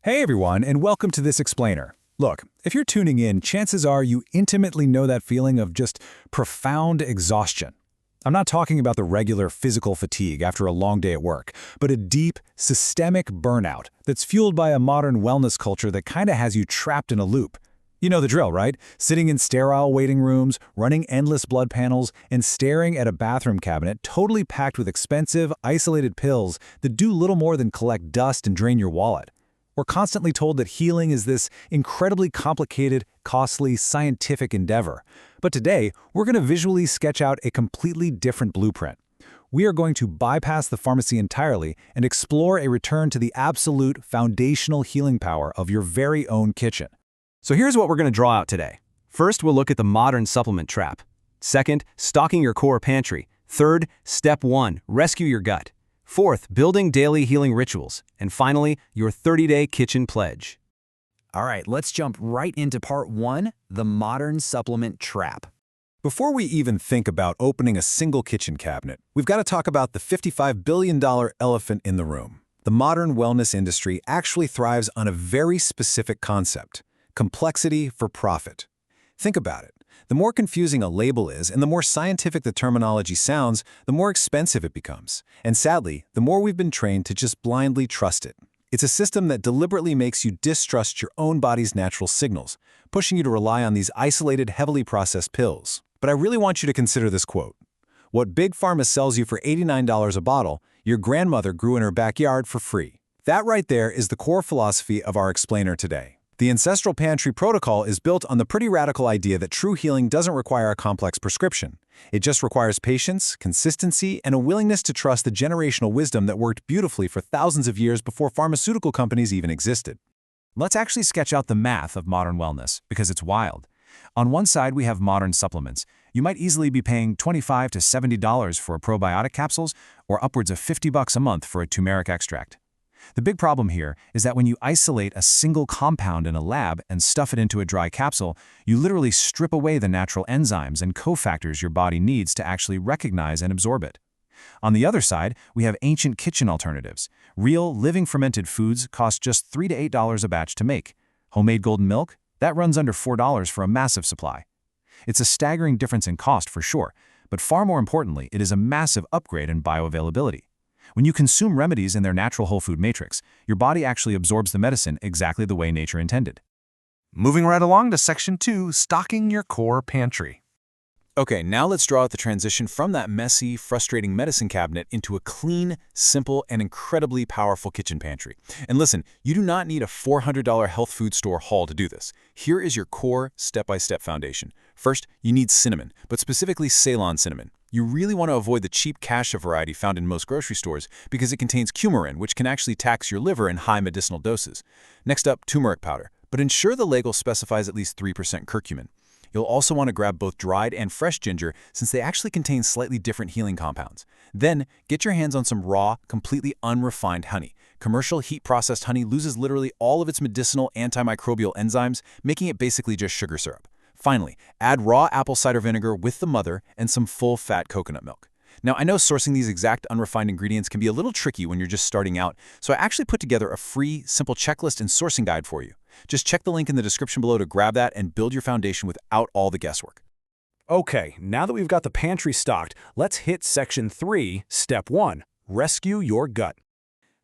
Hey everyone, and welcome to this explainer. Look, if you're tuning in, chances are you intimately know that feeling of just profound exhaustion. I'm not talking about the regular physical fatigue after a long day at work, but a deep, systemic burnout that's fueled by a modern wellness culture that kinda has you trapped in a loop. You know the drill, right? Sitting in sterile waiting rooms, running endless blood panels, and staring at a bathroom cabinet totally packed with expensive, isolated pills that do little more than collect dust and drain your wallet. We're constantly told that healing is this incredibly complicated, costly, scientific endeavor. But today, we're going to visually sketch out a completely different blueprint. We are going to bypass the pharmacy entirely and explore a return to the absolute foundational healing power of your very own kitchen. So here's what we're going to draw out today. First, we'll look at the modern supplement trap. Second, stocking your core pantry. Third, step 1, rescue your gut. Fourth, building daily healing rituals. And finally, your 30-day kitchen pledge. All right, let's jump right into part 1, the modern supplement trap. Before we even think about opening a single kitchen cabinet, we've got to talk about the $55 billion elephant in the room. The modern wellness industry actually thrives on a very specific concept: complexity for profit. Think about it. The more confusing a label is and the more scientific the terminology sounds, the more expensive it becomes. And sadly, the more we've been trained to just blindly trust it. It's a system that deliberately makes you distrust your own body's natural signals, pushing you to rely on these isolated, heavily processed pills. But I really want you to consider this quote. What Big Pharma sells you for $89 a bottle, your grandmother grew in her backyard for free. That right there is the core philosophy of our explainer today. The Ancestral Pantry protocol is built on the pretty radical idea that true healing doesn't require a complex prescription. It just requires patience, consistency, and a willingness to trust the generational wisdom that worked beautifully for thousands of years before pharmaceutical companies even existed. Let's actually sketch out the math of modern wellness, because it's wild. On one side, we have modern supplements. You might easily be paying $25 to $70 for probiotic capsules, or upwards of $50 a month for a turmeric extract. The big problem here is that when you isolate a single compound in a lab and stuff it into a dry capsule, you literally strip away the natural enzymes and cofactors your body needs to actually recognize and absorb it. On the other side, we have ancient kitchen alternatives. Real, living fermented foods cost just $3 to $8 a batch to make. Homemade golden milk? That runs under $4 for a massive supply. It's a staggering difference in cost for sure, but far more importantly, it is a massive upgrade in bioavailability. When you consume remedies in their natural whole food matrix, your body actually absorbs the medicine exactly the way nature intended. Moving right along to section 2, stocking your core pantry. Okay, now let's draw out the transition from that messy, frustrating medicine cabinet into a clean, simple, and incredibly powerful kitchen pantry. And listen, you do not need a $400 health food store haul to do this. Here is your core, step-by-step foundation. First, you need cinnamon, but specifically Ceylon cinnamon. You really want to avoid the cheap Cassia variety found in most grocery stores because it contains coumarin, which can actually tax your liver in high medicinal doses. Next up, turmeric powder, but ensure the label specifies at least 3% curcumin. You'll also want to grab both dried and fresh ginger since they actually contain slightly different healing compounds. Then, get your hands on some raw, completely unrefined honey. Commercial heat-processed honey loses literally all of its medicinal antimicrobial enzymes, making it basically just sugar syrup. Finally, add raw apple cider vinegar with the mother and some full-fat coconut milk. Now, I know sourcing these exact unrefined ingredients can be a little tricky when you're just starting out, so I actually put together a free, simple checklist and sourcing guide for you. Just check the link in the description below to grab that and build your foundation without all the guesswork. Okay, now that we've got the pantry stocked, let's hit section 3, step 1, rescue your gut.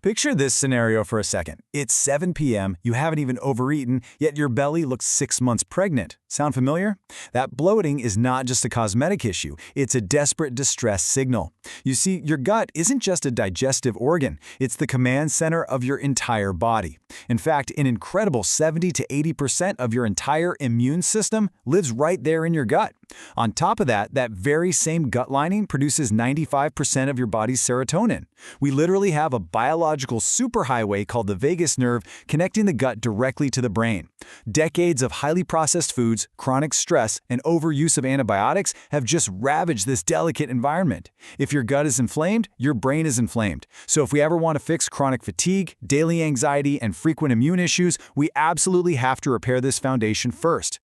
Picture this scenario for a second. It's 7 p.m., you haven't even overeaten, yet your belly looks 6 months pregnant. Sound familiar? That bloating is not just a cosmetic issue, it's a desperate distress signal. You see, your gut isn't just a digestive organ, it's the command center of your entire body. In fact, an incredible 70 to 80% of your entire immune system lives right there in your gut. On top of that, that very same gut lining produces 95% of your body's serotonin. We literally have a biological superhighway called the vagus nerve connecting the gut directly to the brain. Decades of highly processed foods, chronic stress, and overuse of antibiotics have just ravaged this delicate environment. If your gut is inflamed, your brain is inflamed. So if we ever want to fix chronic fatigue, daily anxiety, and frequent immune issues, we absolutely have to repair this foundation first.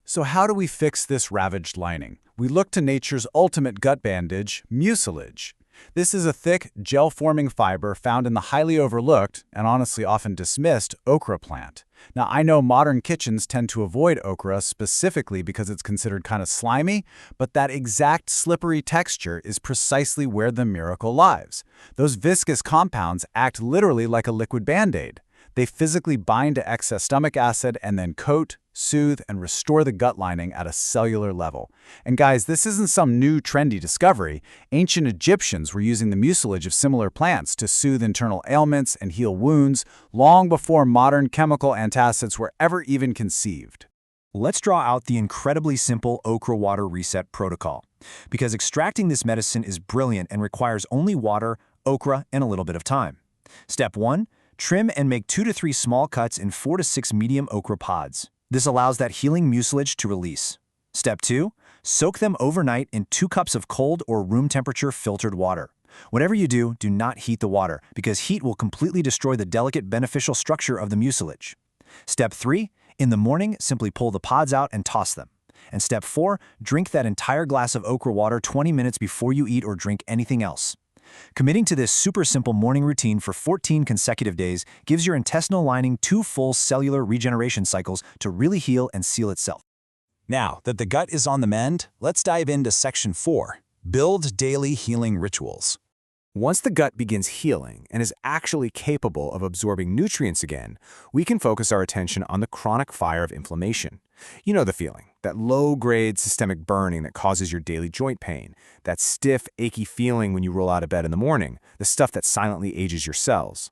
So how do we fix this ravaged lining? We look to nature's ultimate gut bandage, mucilage. This is a thick, gel-forming fiber found in the highly overlooked, and honestly often dismissed, okra plant. Now, I know modern kitchens tend to avoid okra specifically because it's considered kind of slimy, but that exact slippery texture is precisely where the miracle lies. Those viscous compounds act literally like a liquid Band-Aid. They physically bind to excess stomach acid and then coat, soothe, and restore the gut lining at a cellular level. And guys, this isn't some new trendy discovery. Ancient Egyptians were using the mucilage of similar plants to soothe internal ailments and heal wounds long before modern chemical antacids were ever even conceived. Let's draw out the incredibly simple okra water reset protocol, because extracting this medicine is brilliant and requires only water, okra, and a little bit of time. Step 1. Trim and make 2 to 3 small cuts in 4 to 6 medium okra pods. This allows that healing mucilage to release. Step 2. Soak them overnight in 2 cups of cold or room temperature filtered water. Whatever you do, do not heat the water, because heat will completely destroy the delicate beneficial structure of the mucilage. Step 3. In the morning, simply pull the pods out and toss them. And step 4. Drink that entire glass of okra water 20 minutes before you eat or drink anything else. Committing to this super simple morning routine for 14 consecutive days gives your intestinal lining 2 full cellular regeneration cycles to really heal and seal itself. Now that the gut is on the mend, let's dive into Section 4, Build Daily Healing Rituals. Once the gut begins healing and is actually capable of absorbing nutrients again, we can focus our attention on the chronic fire of inflammation. You know the feeling, that low-grade systemic burning that causes your daily joint pain, that stiff, achy feeling when you roll out of bed in the morning, the stuff that silently ages your cells.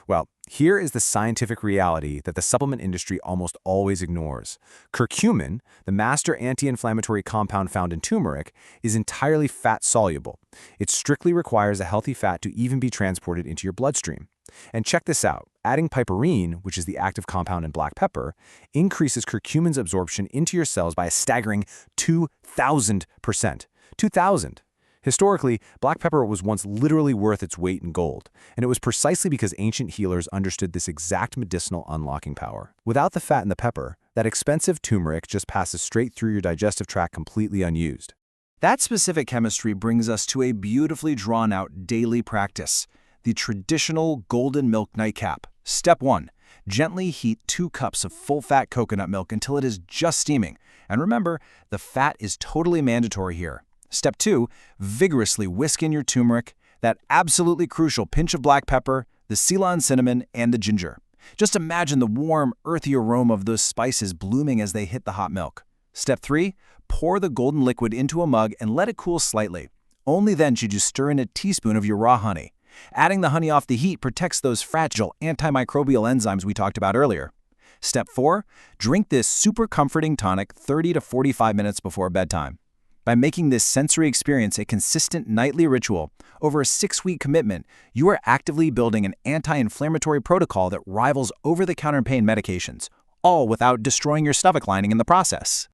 Well, here is the scientific reality that the supplement industry almost always ignores. Curcumin, the master anti-inflammatory compound found in turmeric, is entirely fat-soluble. It strictly requires a healthy fat to even be transported into your bloodstream. And check this out. Adding piperine, which is the active compound in black pepper, increases curcumin's absorption into your cells by a staggering 2,000%. 2,000! Historically, black pepper was once literally worth its weight in gold, and it was precisely because ancient healers understood this exact medicinal unlocking power. Without the fat in the pepper, that expensive turmeric just passes straight through your digestive tract completely unused. That specific chemistry brings us to a beautifully drawn-out daily practice, the traditional golden milk nightcap. Step 1. Gently heat 2 cups of full-fat coconut milk until it is just steaming. And remember, the fat is totally mandatory here. Step 2. Vigorously whisk in your turmeric, that absolutely crucial pinch of black pepper, the Ceylon cinnamon, and the ginger. Just imagine the warm, earthy aroma of those spices blooming as they hit the hot milk. Step 3. Pour the golden liquid into a mug and let it cool slightly. Only then should you stir in a teaspoon of your raw honey. Adding the honey off the heat protects those fragile antimicrobial enzymes we talked about earlier. Step 4. Drink this super comforting tonic 30 to 45 minutes before bedtime. By making this sensory experience a consistent nightly ritual over a 6-week commitment, you are actively building an anti-inflammatory protocol that rivals over-the-counter pain medications, all without destroying your stomach lining in the process.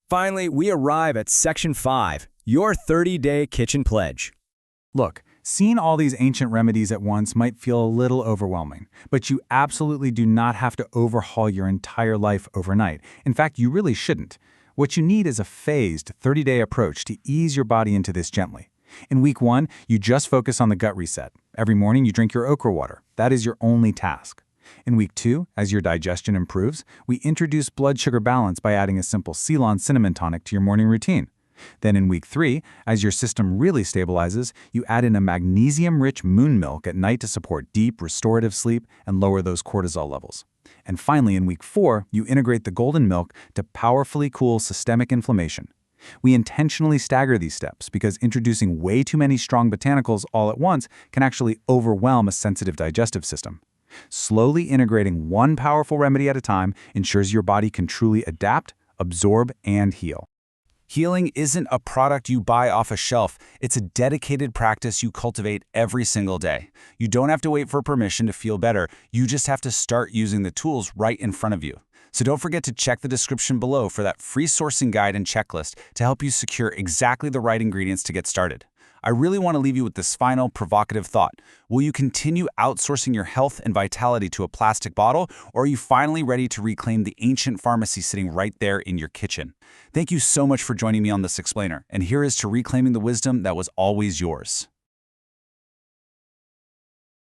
Finally, we arrive at Section 5, your 30-day kitchen pledge. Look, seeing all these ancient remedies at once might feel a little overwhelming, but you absolutely do not have to overhaul your entire life overnight. In fact, you really shouldn't. What you need is a phased 30-day approach to ease your body into this gently. In week 1, you just focus on the gut reset. Every morning you drink your okra water. That is your only task. In week 2, as your digestion improves, we introduce blood sugar balance by adding a simple Ceylon cinnamon tonic to your morning routine. Then in week 3, as your system really stabilizes, you add in a magnesium-rich moon milk at night to support deep, restorative sleep and lower those cortisol levels. And finally, in week 4, you integrate the golden milk to powerfully cool systemic inflammation. We intentionally stagger these steps because introducing way too many strong botanicals all at once can actually overwhelm a sensitive digestive system. Slowly integrating one powerful remedy at a time ensures your body can truly adapt, absorb, and heal. Healing isn't a product you buy off a shelf. It's a dedicated practice you cultivate every single day. You don't have to wait for permission to feel better. You just have to start using the tools right in front of you. So don't forget to check the description below for that free sourcing guide and checklist to help you secure exactly the right ingredients to get started. I really want to leave you with this final provocative thought. Will you continue outsourcing your health and vitality to a plastic bottle, or are you finally ready to reclaim the ancient pharmacy sitting right there in your kitchen? Thank you so much for joining me on this explainer, and here is to reclaiming the wisdom that was always yours.